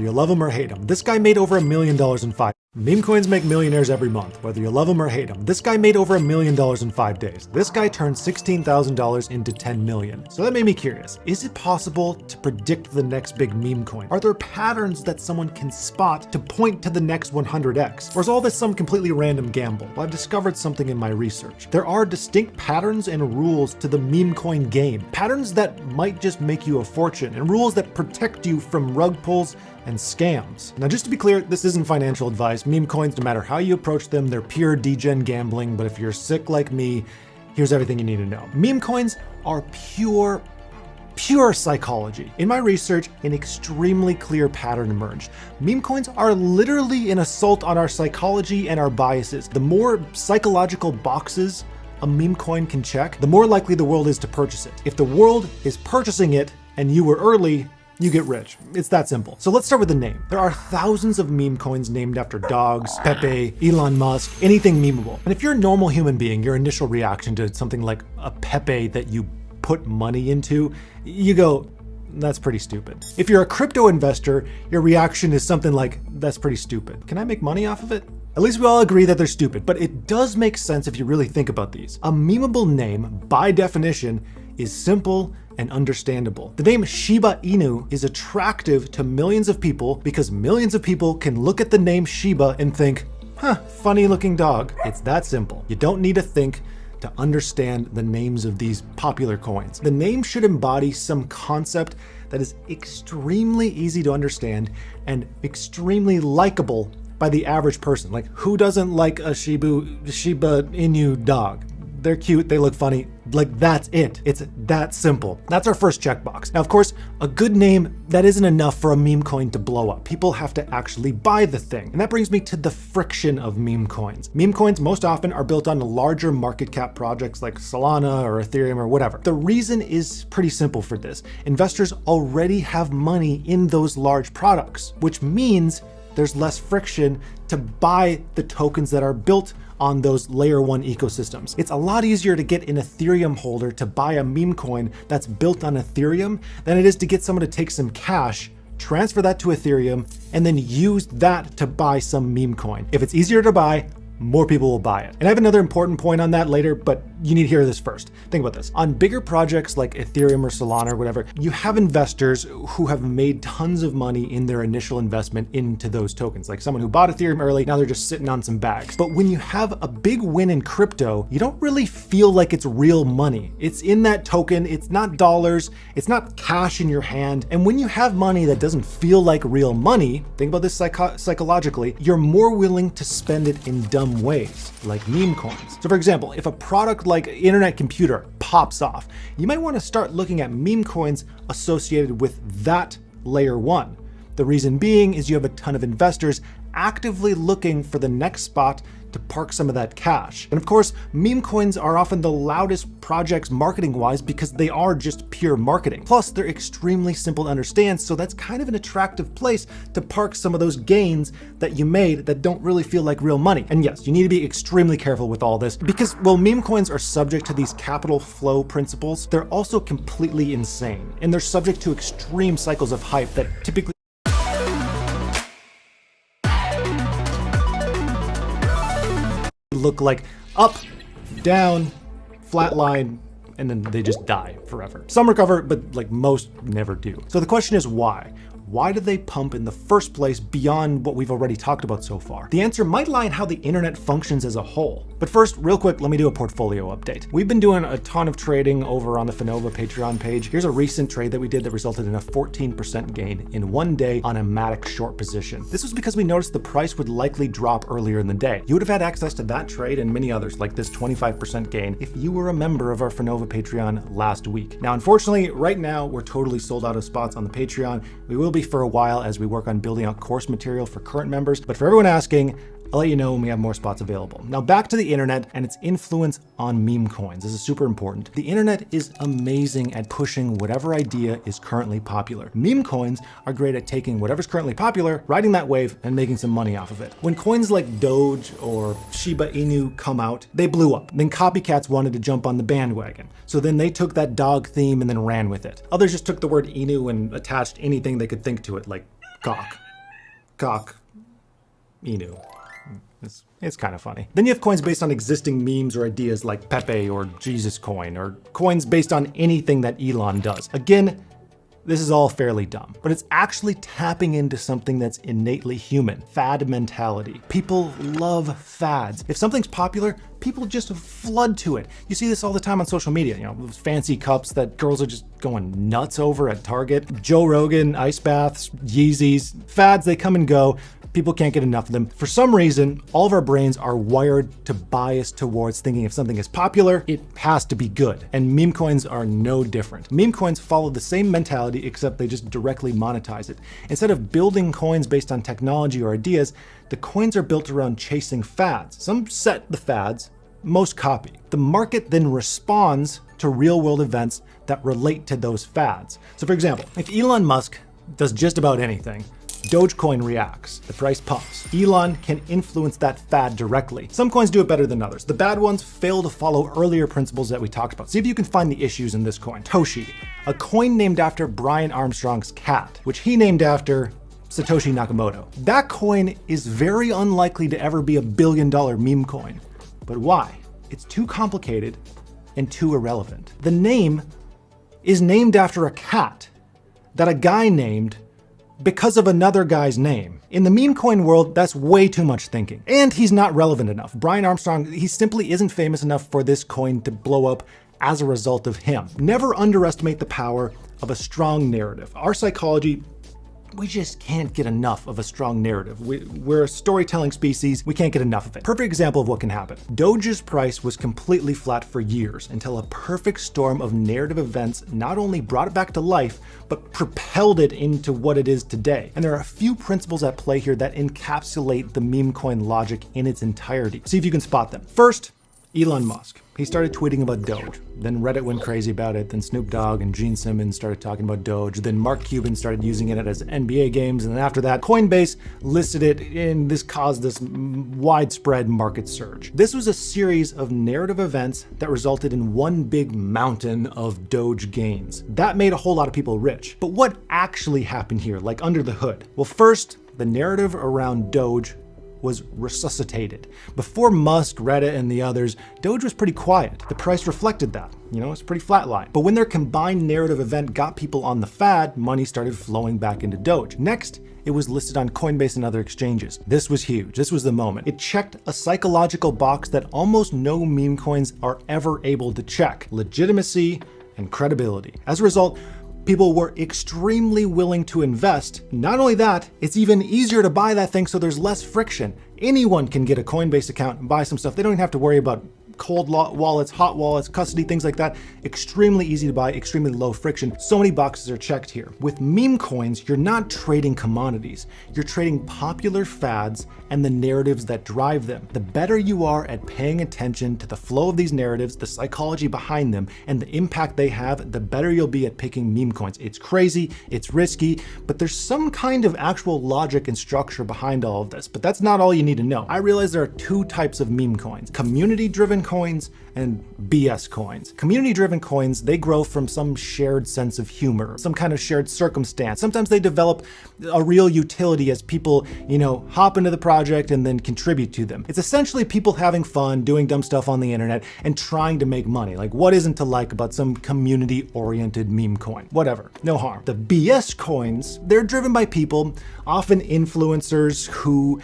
You love them or hate them. This guy made over $1 million in 5. Meme coins make millionaires every month, whether you love them or hate them. This guy made over $1 million in 5 days. This guy turned $16,000 into 10 million. So that made me curious. Is it possible to predict the next big meme coin? Are there patterns that someone can spot to point to the next 100x? Or is all this some completely random gamble? Well, I've discovered something in my research. There are distinct patterns and rules to the meme coin game. Patterns that might just make you a fortune, and rules that protect you from rug pulls and scams. Now, just to be clear, this isn't financial advice. Meme coins, no matter how you approach them, they're pure degen gambling. But if you're sick like me, here's everything you need to know. Meme coins are pure psychology. In my research, an extremely clear pattern emerged. Meme coins are literally an assault on our psychology and our biases. The more psychological boxes a meme coin can check, the more likely the world is to purchase it. If the world is purchasing it and you were early, you get rich. It's that simple. So let's start with the name. There are thousands of meme coins named after dogs, Pepe, Elon Musk, anything memeable. And if you're a normal human being, your initial reaction to something like a Pepe that you put money into, you go, that's pretty stupid. If you're a crypto investor, your reaction is something like, that's pretty stupid. Can I make money off of it? At least we all agree that they're stupid, but it does make sense if you really think about these. A memeable name, by definition, is simple and understandable. The name Shiba Inu is attractive to millions of people because millions of people can look at the name Shiba and think, huh, funny looking dog. It's that simple. You don't need to think to understand the names of these popular coins. The name should embody some concept that is extremely easy to understand and extremely likable by the average person. Like, who doesn't like a Shiba Inu dog? They're cute, they look funny. Like, that's it. It's that simple. That's our first checkbox. Now, of course, a good name, that isn't enough for a meme coin to blow up. People have to actually buy the thing. And that brings me to the friction of meme coins. Meme coins most often are built on larger market cap projects like Solana or Ethereum or whatever. The reason is pretty simple for this. Investors already have money in those large products, which means there's less friction to buy the tokens that are built on those layer 1 ecosystems. It's a lot easier to get an Ethereum holder to buy a meme coin that's built on Ethereum than it is to get someone to take some cash, transfer that to Ethereum, and then use that to buy some meme coin. If it's easier to buy, more people will buy it. And I have another important point on that later, but you need to hear this first. Think about this. On bigger projects like Ethereum or Solana or whatever, you have investors who have made tons of money in their initial investment into those tokens. Like someone who bought Ethereum early, now they're just sitting on some bags. But when you have a big win in crypto, you don't really feel like it's real money. It's in that token, it's not dollars, it's not cash in your hand. And when you have money that doesn't feel like real money, think about this psychologically, you're more willing to spend it in dumb ways, like meme coins. So for example, if a product like internet computer pops off, you might want to start looking at meme coins associated with that layer 1. The reason being is you have a ton of investors actively looking for the next spot to park some of that cash. And of course, meme coins are often the loudest projects marketing-wise because they are just pure marketing. Plus, they're extremely simple to understand, so that's kind of an attractive place to park some of those gains that you made that don't really feel like real money. And yes, you need to be extremely careful with all this because while meme coins are subject to these capital flow principles, they're also completely insane. And they're subject to extreme cycles of hype that typically look like up, down, flat line, and then they just die forever. Some recover, but like most never do. So the question is why? Why do they pump in the first place beyond what we've already talked about so far? The answer might lie in how the internet functions as a whole. But first, real quick, let me do a portfolio update. We've been doing a ton of trading over on the Finova Patreon page. Here's a recent trade that we did that resulted in a 14% gain in one day on a Matic short position. This was because we noticed the price would likely drop earlier in the day. You would have had access to that trade and many others like this 25% gain if you were a member of our Finova Patreon last week. Now, unfortunately, right now, we're totally sold out of spots on the Patreon. We will be for a while as we work on building out course material for current members, but for everyone asking, I'll let you know when we have more spots available. Now back to the internet and its influence on meme coins. This is super important. The internet is amazing at pushing whatever idea is currently popular. Meme coins are great at taking whatever's currently popular, riding that wave, and making some money off of it. When coins like Doge or Shiba Inu come out, they blew up. Then copycats wanted to jump on the bandwagon. So then they took that dog theme and then ran with it. Others just took the word Inu and attached anything they could think to it, like cock. cock inu. It's kind of funny. Then you have coins based on existing memes or ideas like Pepe or Jesus Coin, or coins based on anything that Elon does. Again, this is all fairly dumb, but it's actually tapping into something that's innately human, fad mentality. People love fads. If something's popular, people just flood to it. You see this all the time on social media, you know, those fancy cups that girls are just going nuts over at Target. Joe Rogan, ice baths, Yeezys, fads, they come and go. People can't get enough of them. For some reason, all of our brains are wired to bias towards thinking if something is popular, it has to be good. And meme coins are no different. Meme coins follow the same mentality, except they just directly monetize it. Instead of building coins based on technology or ideas, the coins are built around chasing fads. Some set the fads, most copy. The market then responds to real-world events that relate to those fads. So for example, if Elon Musk does just about anything, Dogecoin reacts, the price pumps. Elon can influence that fad directly. Some coins do it better than others. The bad ones fail to follow earlier principles that we talked about. See if you can find the issues in this coin. Toshi, a coin named after Brian Armstrong's cat, which he named after Satoshi Nakamoto. That coin is very unlikely to ever be $1 billion meme coin. But why? It's too complicated and too irrelevant. The name is named after a cat that a guy named because of another guy's name. In the meme coin world, that's way too much thinking. And he's not relevant enough. Brian Armstrong, he simply isn't famous enough for this coin to blow up as a result of him. Never underestimate the power of a strong narrative. Our psychology, we just can't get enough of a strong narrative. We're a storytelling species, we can't get enough of it. Perfect example of what can happen. Doge's price was completely flat for years until a perfect storm of narrative events not only brought it back to life, but propelled it into what it is today. And there are a few principles at play here that encapsulate the meme coin logic in its entirety. See if you can spot them. First, Elon Musk. He started tweeting about Doge. Then Reddit went crazy about it. Then Snoop Dogg and Gene Simmons started talking about Doge. Then Mark Cuban started using it as NBA games. And then after that, Coinbase listed it, and this caused this widespread market surge. This was a series of narrative events that resulted in one big mountain of Doge gains. That made a whole lot of people rich. But what actually happened here, like under the hood? Well, first, the narrative around Doge was resuscitated. Before Musk, Reddit, and the others, Doge was pretty quiet. The price reflected that. You know, it's pretty flatline. But when their combined narrative event got people on the fad, money started flowing back into Doge. Next, it was listed on Coinbase and other exchanges. This was huge. This was the moment. It checked a psychological box that almost no meme coins are ever able to check: legitimacy and credibility. As a result, people were extremely willing to invest. Not only that, it's even easier to buy that thing, so there's less friction. Anyone can get a Coinbase account and buy some stuff. They don't even have to worry about cold wallets, hot wallets, custody, things like that. Extremely easy to buy, extremely low friction. So many boxes are checked here. With meme coins, you're not trading commodities. You're trading popular fads and the narratives that drive them. The better you are at paying attention to the flow of these narratives, the psychology behind them, and the impact they have, the better you'll be at picking meme coins. It's crazy, it's risky, but there's some kind of actual logic and structure behind all of this. But that's not all you need to know. I realize there are two types of meme coins: community-driven coins and BS coins. Community-driven coins, they grow from some shared sense of humor, some kind of shared circumstance. Sometimes they develop a real utility as people, you know, hop into the project and then contribute to them. It's essentially people having fun, doing dumb stuff on the internet, and trying to make money. Like, what isn't to like about some community-oriented meme coin? Whatever, no harm. The BS coins, they're driven by people, often influencers, who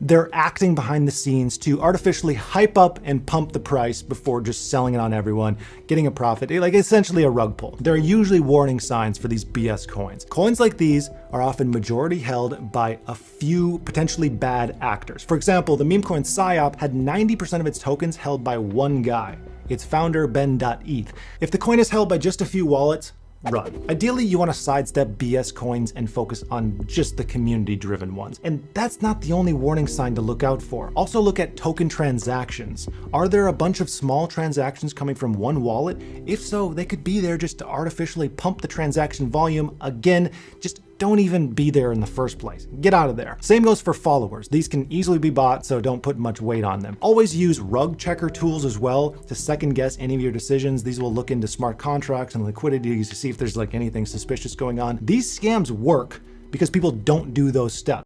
they're acting behind the scenes to artificially hype up and pump the price before just selling it on everyone, getting a profit, like essentially a rug pull. There are usually warning signs for these BS coins. Coins like these are often majority held by a few potentially bad actors. For example, the meme coin PsyOp had 90% of its tokens held by one guy, its founder Ben.eth. If the coin is held by just a few wallets, run. Ideally, you want to sidestep BS coins and focus on just the community-driven ones. And that's not the only warning sign to look out for. Also look at token transactions. Are there a bunch of small transactions coming from one wallet? If so, they could be there just to artificially pump the transaction volume. Again, just don't even be there in the first place. Get out of there. Same goes for followers. These can easily be bought, so don't put much weight on them. Always use rug checker tools as well to second guess any of your decisions. These will look into smart contracts and liquidity to see if there's like anything suspicious going on. These scams work because people don't do those steps.